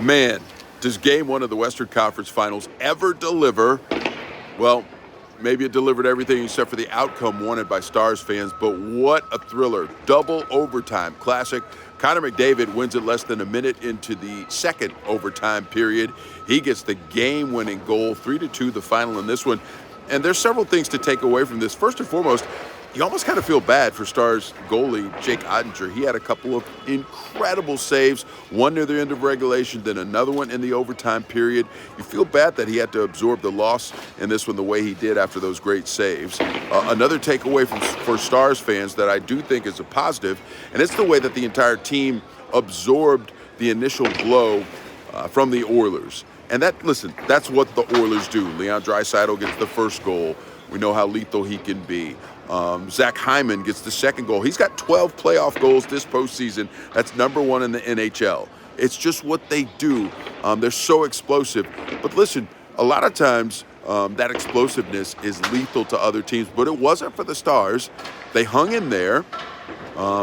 Man, does game one of the Western Conference Finals ever deliver? Well, maybe it delivered everything except for the outcome wanted by Stars fans, but what a thriller. Double overtime classic. Connor McDavid wins it less than a minute into the second overtime period. He gets the game-winning goal, 3-2 the final in this one. And there's several things to take away from this. First and foremost, you almost kind of feel bad for Stars goalie Jake Ottinger. He had a couple of incredible saves, one near the end of regulation, then another one in the overtime period. You feel bad that he had to absorb the loss in this one the way he did after those great saves. Another takeaway for Stars fans that I do think is a positive, and it's the way that the entire team absorbed the initial blow from the Oilers. And that's what the Oilers do. Leon Draisaitl gets the first goal. We know how lethal he can be. Zach Hyman gets the second goal. He's got 12 playoff goals this postseason. That's number one in the NHL. It's just what they do. They're so explosive. But listen, a lot of times that explosiveness is lethal to other teams, but it wasn't for the Stars. They hung in there.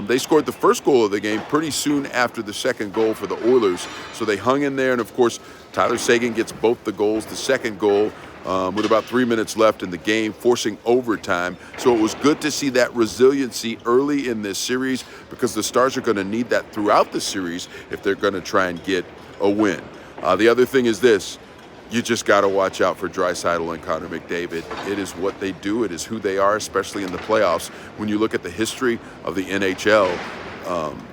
They scored the first goal of the game pretty soon after the second goal for the Oilers. So they hung in there, and of course, Tyler Seguin gets both the goals, the second goal, with about 3 minutes left in the game, forcing overtime. So it was good to see that resiliency early in this series because the Stars are going to need that throughout the series if they're going to try and get a win. The other thing is this. You just got to watch out for Draisaitl and Connor McDavid. It is what they do. It is who they are, especially in the playoffs. When you look at the history of the NHL,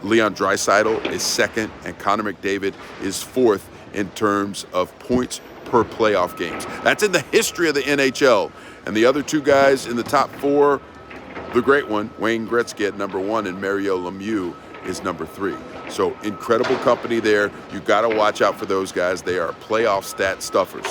Leon Draisaitl is second and Connor McDavid is fourth in terms of points per playoff games. That's in the history of the NHL. And the other two guys in the top four, the great one, Wayne Gretzky at number one and Mario Lemieux is number three. So incredible company there. You got to watch out for those guys. They are playoff stat stuffers.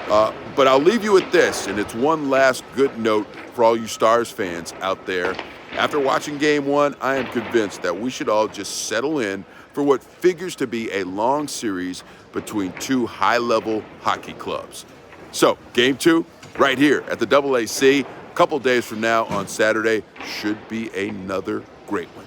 But I'll leave you with this, and it's one last good note for all you Stars fans out there. After watching game one, I am convinced that we should all just settle in for what figures to be a long series between two high-level hockey clubs. So, game two, right here at the AAC, a couple days from now on Saturday, should be another great one.